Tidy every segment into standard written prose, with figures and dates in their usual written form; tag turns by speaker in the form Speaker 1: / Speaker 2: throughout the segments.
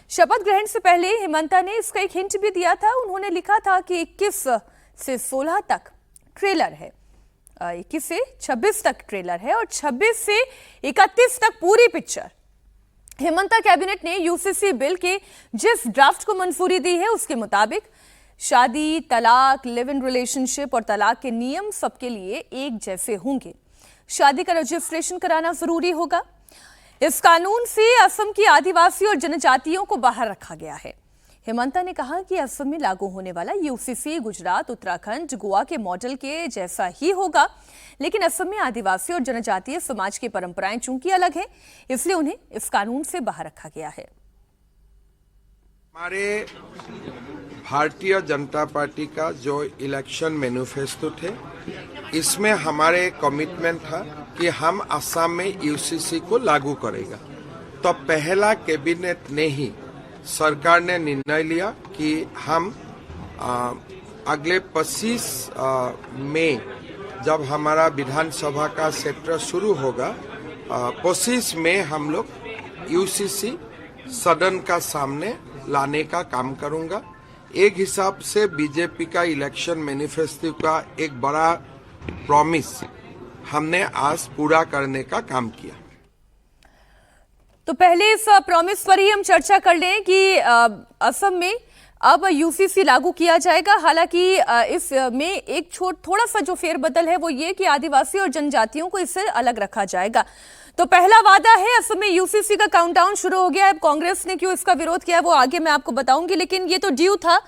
Speaker 1: शपथ ग्रहण से पहले हेमंता ने इसका एक हिंट भी दिया था। उन्होंने लिखा था कि 21 से 16 तक ट्रेलर है, 21 से 26 तक ट्रेलर है और 26 से 31 तक पूरी पिक्चर। हेमंता कैबिनेट ने यूसीसी बिल के जिस ड्राफ्ट को मंजूरी दी है उसके मुताबिक शादी, तलाक, लिव इन रिलेशनशिप और तलाक के नियम सबके लिए एक जैसे होंगे। शादी का रजिस्ट्रेशन कराना जरूरी होगा। इस कानून से असम की आदिवासी और जनजातियों को बाहर रखा गया है। हेमंता ने कहा कि असम में लागू होने वाला यूसीसी गुजरात, उत्तराखंड, गोवा के मॉडल के जैसा ही होगा, लेकिन असम में आदिवासी और जनजातीय समाज की परंपराएं चूंकि अलग हैं, इसलिए उन्हें इस कानून से बाहर रखा गया है।
Speaker 2: हमारे भारतीय जनता पार्टी का जो इलेक्शन मैनिफेस्टो थे, इसमें हमारे कमिटमेंट था कि हम असम में यूसीसी को लागू करेगा। तो पहला कैबिनेट ने ही सरकार ने निर्णय लिया कि हम अगले 25 मई जब हमारा विधानसभा का सत्र शुरू होगा, 25 मई हम लोग यूसीसी सदन का सामने लाने का काम करूंगा। एक हिसाब से बीजेपी का इलेक्शन मैनिफेस्टो का एक बड़ा प्रॉमिस हमने आज पूरा करने का काम किया।
Speaker 1: तो पहले इस प्रॉमिस पर ही हम चर्चा कर लें कि असम में अब यूसीसी लागू किया जाएगा। हालांकि इसमें एक थोड़ा सा जो फेरबदल है वो ये कि आदिवासी और जनजातियों को इससे अलग रखा जाएगा। तो पहला वादा है, असम में यूसीसी का काउंटडाउन शुरू हो गया है। अब कांग्रेस ने क्यों इसका विरोध किया है वो आगे मैं आपको बताऊंगी, लेकिन ये तो ड्यू था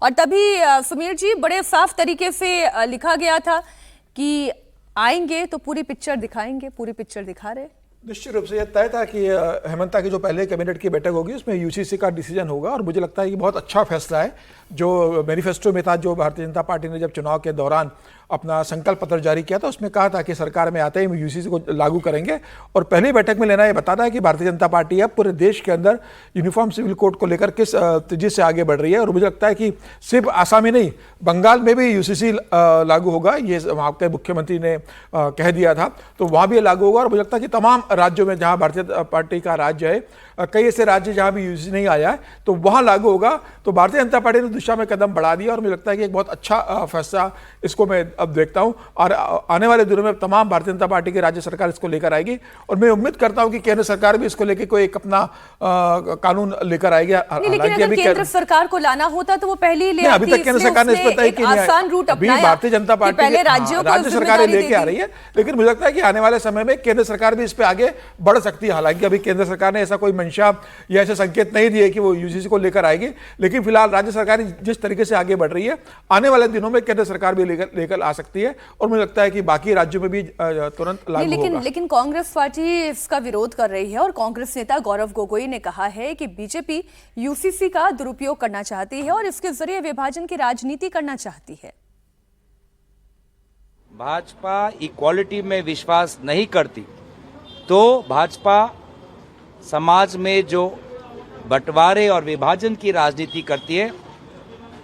Speaker 1: और तभी समीर जी बड़े साफ तरीके से लिखा गया था कि आएंगे तो पूरी पिक्चर दिखाएंगे। पूरी पिक्चर दिखा रहे।
Speaker 3: निश्चित रूप से यह तय था कि हेमंता की जो पहले कैबिनेट की बैठक होगी उसमें यूसीसी का डिसीजन होगा और मुझे लगता है कि बहुत अच्छा फैसला है जो मैनिफेस्टो में था, जो भारतीय जनता पार्टी ने जब चुनाव के दौरान अपना संकल्प पत्र जारी किया था उसमें कहा था कि सरकार में आते ही यूसीसी को लागू करेंगे। और पहली बैठक में लेना यह बताता है कि भारतीय जनता पार्टी अब पूरे देश के अंदर यूनिफॉर्म सिविल कोड को लेकर किस तेजी से आगे बढ़ रही है। और मुझे लगता है कि सिर्फ आसाम में नहीं, बंगाल में भी यूसीसी लागू होगा, ये वहाँ के मुख्यमंत्री ने कह दिया था, तो वहाँ भी लागू होगा। और मुझे लगता है कि तमाम राज्यों में जहाँ भारतीय पार्टी का राज्य है, कई ऐसे राज्य जहाँ भी यूसीसी नहीं आया है तो वहाँ लागू होगा। तो भारतीय जनता पार्टी ने दिशा में कदम बढ़ा दिया और मुझे लगता है कि एक बहुत अच्छा फैसला इसको मैं अब देखता हूं। और आने वाले दिनों में तमाम भारतीय जनता पार्टी की राज्य सरकार इसको लेकर आएगी और मैं उम्मीद करता हूं कि केंद्र सरकार भी इसको लेकर कोई एक अपना कानून लेकर आएगी।
Speaker 1: लेकिन अगर केंद्र सरकार को लाना होता तो वो पहले ही ले आती।
Speaker 3: अभी तक केंद्र सरकार ने इस पर तय की
Speaker 1: आसान रूट अपनाया।
Speaker 3: भारतीय जनता पार्टी राज्य सरकारें लेके आ रही है, लेकिन मुझे लगता है कि आने वाले समय में केंद्र सरकार भी इस पर आगे बढ़ सकती है। हालांकि अभी केंद्र सरकार ने ऐसा कोई मंशा या ऐसे संकेत नहीं दिए कि वो यूजीसी को लेकर आएगी, लेकिन फिलहाल राज्य सरकार जिस तरीके से आगे बढ़ रही है, आने वाले दिनों में केंद्र सरकार भी लेकर आ सकती है और मुझे लगता है कि बाकी राज्यों में भी तुरंत लागू होगा।
Speaker 1: लेकिन कांग्रेस पार्टी इसका विरोध कर रही है और कांग्रेस नेता गौरव गोगोई ने कहा है कि बीजेपी यूसीसी का दुरुपयोग करना चाहती है और इसके जरिए विभाजन की राजनीति करना चाहती है।
Speaker 4: भाजपा इक्वालिटी में विश्वास नहीं करती तो भाजपा समाज में जो बंटवारे और विभाजन की राजनीति करती है,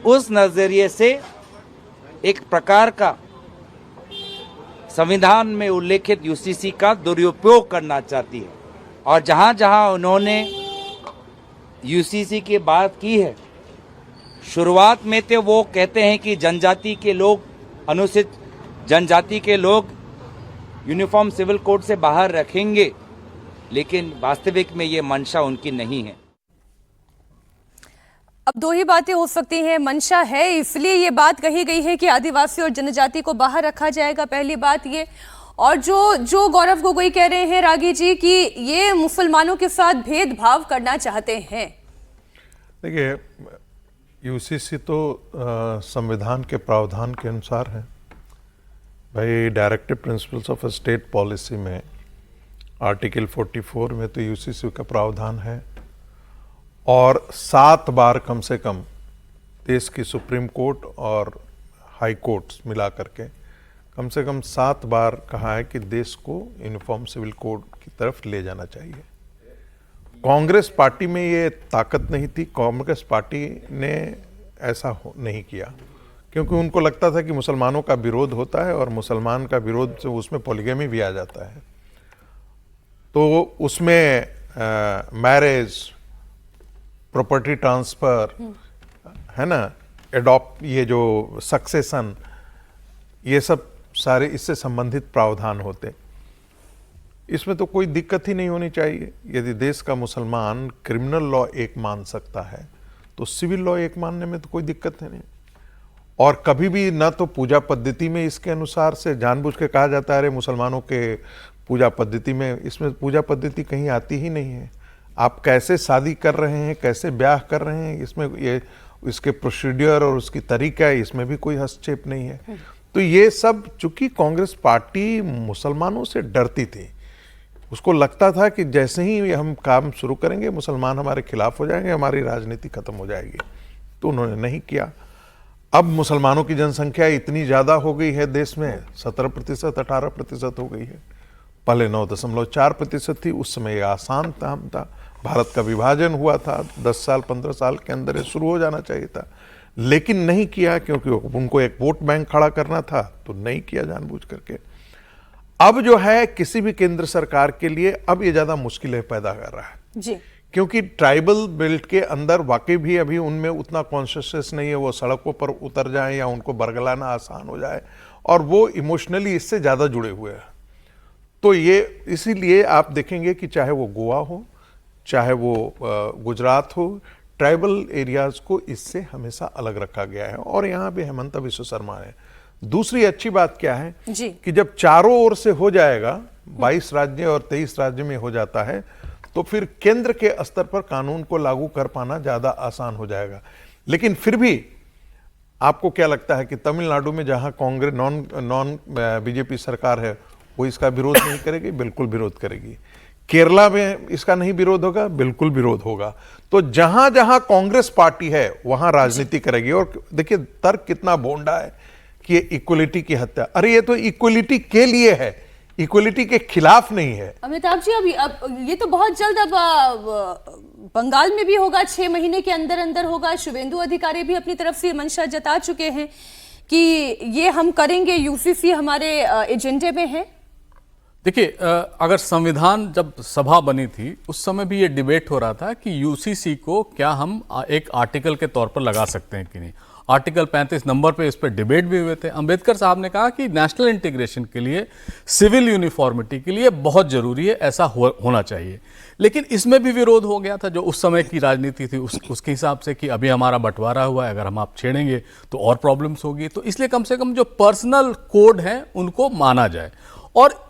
Speaker 4: उस नजरिए से एक प्रकार का संविधान में उल्लेखित यूसीसी का दुरुपयोग करना चाहती है। और जहां जहां उन्होंने यूसीसी की बात की है, शुरुआत में तो वो कहते हैं कि जनजाति के लोग, अनुसूचित जनजाति के लोग यूनिफॉर्म सिविल कोड से बाहर रखेंगे, लेकिन वास्तविक में ये मंशा उनकी नहीं है।
Speaker 1: अब दो ही बातें हो सकती हैं। मंशा है इसलिए ये बात कही गई है कि आदिवासी और जनजाति को बाहर रखा जाएगा, पहली बात ये। और जो गौरव गोगोई कह रहे हैं रागी जी कि ये मुसलमानों के साथ भेदभाव करना चाहते हैं।
Speaker 5: देखिए, यूसीसी तो संविधान के प्रावधान के अनुसार है भाई। Directive principles of state policy में आर्टिकल 44 में तो यूसीसी का प्रावधान है और 7 बार कम से कम देश की सुप्रीम कोर्ट और हाई कोर्ट्स मिला करके कम से कम 7 बार कहा है कि देश को यूनिफॉर्म सिविल कोड की तरफ ले जाना चाहिए। कांग्रेस पार्टी में ये ताकत नहीं थी, कांग्रेस पार्टी ने ऐसा नहीं किया क्योंकि उनको लगता था कि मुसलमानों का विरोध होता है और मुसलमान का विरोध से उसमें पॉलीगैमी भी आ जाता है, तो उसमें मैरिज प्रॉपर्टी ट्रांसफर, है ना, एडॉप्ट, ये जो सक्सेशन, ये सब सारे इससे संबंधित प्रावधान होते। इसमें तो कोई दिक्कत ही नहीं होनी चाहिए। यदि देश का मुसलमान क्रिमिनल लॉ एक मान सकता है तो सिविल लॉ एक मानने में तो कोई दिक्कत है नहीं। और कभी भी ना तो पूजा पद्धति में इसके अनुसार से जानबूझ के कहा जाता है अरे मुसलमानों के पूजा पद्धति में, इसमें पूजा पद्धति कहीं आती ही नहीं है। आप कैसे शादी कर रहे हैं, कैसे ब्याह कर रहे हैं, इसमें ये इसके प्रोसीडियर और उसकी तरीका है, इसमें भी कोई हस्तक्षेप नहीं है। तो ये सब, चूंकि कांग्रेस पार्टी मुसलमानों से डरती थी, उसको लगता था कि जैसे ही हम काम शुरू करेंगे मुसलमान हमारे खिलाफ हो जाएंगे, हमारी राजनीति खत्म हो जाएगी, तो उन्होंने नहीं किया। अब मुसलमानों की जनसंख्या इतनी ज़्यादा हो गई है देश में, 17%, 18% हो गई है। पहले 9.4% थी, उस समय ये आसान काम था। भारत का विभाजन हुआ था, 10 साल 15 साल के अंदर ये शुरू हो जाना चाहिए था, लेकिन नहीं किया क्योंकि उनको एक वोट बैंक खड़ा करना था, तो नहीं किया जानबूझ करके। अब जो है किसी भी केंद्र सरकार के लिए अब ये ज़्यादा मुश्किलें पैदा कर रहा है
Speaker 1: जी,
Speaker 5: क्योंकि ट्राइबल बेल्ट के अंदर वाकई भी अभी उनमें उतना कॉन्शियसनेस नहीं है, वो सड़कों पर उतर जाएं या उनको बरगलाना आसान हो जाए, और वो इमोशनली इससे ज़्यादा जुड़े हुए हैं। तो ये इसीलिए आप देखेंगे कि चाहे वो गोवा हो, चाहे वो गुजरात हो, ट्राइबल एरियाज को इससे हमेशा अलग रखा गया है। और यहाँ पे हेमंता विश्व शर्मा है। दूसरी अच्छी बात क्या है
Speaker 1: जी,
Speaker 5: कि जब चारों ओर से हो जाएगा, 22 राज्य और 23 राज्य में हो जाता है, तो फिर केंद्र के स्तर पर कानून को लागू कर पाना ज्यादा आसान हो जाएगा। लेकिन फिर भी आपको क्या लगता है कि तमिलनाडु में जहां कांग्रेस नॉन बीजेपी सरकार है, वो इसका विरोध नहीं करेगी? बिल्कुल विरोध करेगी। केरला में इसका नहीं विरोध होगा? बिल्कुल विरोध होगा। तो जहां जहां कांग्रेस पार्टी है वहां राजनीति करेगी। और देखिए तर्क कितना भोंडा है कि ये इक्वलिटी की हत्या, अरे ये तो इक्वलिटी के लिए है, इक्वलिटी के खिलाफ नहीं है।
Speaker 1: अमिताभ जी, अब ये तो बहुत जल्द अब बंगाल में भी होगा, 6 महीने के अंदर अंदर होगा। शुभेंदु अधिकारी भी अपनी तरफ से मंशा जता चुके हैं कि ये हम करेंगे, यूसीसी हमारे एजेंडे में है।
Speaker 6: देखिए, अगर संविधान जब सभा बनी थी उस समय भी ये डिबेट हो रहा था कि यूसीसी को क्या हम एक आर्टिकल के तौर पर लगा सकते हैं कि नहीं। आर्टिकल 35 नंबर पे इस पर डिबेट भी हुए थे। अंबेडकर साहब ने कहा कि नेशनल इंटीग्रेशन के लिए, सिविल यूनिफॉर्मिटी के लिए बहुत जरूरी है, ऐसा होना चाहिए। लेकिन इसमें भी विरोध हो गया था, जो उस समय की राजनीति थी उसके हिसाब से कि अभी हमारा बंटवारा हुआ है, अगर हम आप छेड़ेंगे तो और प्रॉब्लम्स होगी। तो इसलिए कम से कम जो पर्सनल कोड हैं उनको माना जाए। और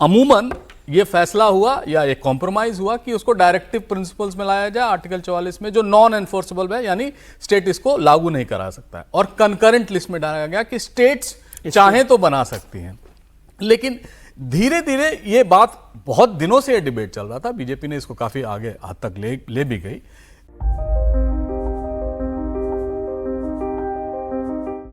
Speaker 6: अमूमन ये फैसला हुआ या ये कॉम्प्रोमाइज हुआ कि उसको डायरेक्टिव प्रिंसिपल्स में लाया जाए, आर्टिकल 44 में, जो नॉन एनफोर्सेबल है, यानी स्टेट इसको लागू नहीं करा सकता है। और कंकरेंट लिस्ट में डाला गया कि स्टेट्स चाहें तो बना सकती हैं। लेकिन धीरे धीरे ये बात, बहुत दिनों से ये डिबेट चल रहा था, बीजेपी ने इसको काफी आगे हद तक ले भी गई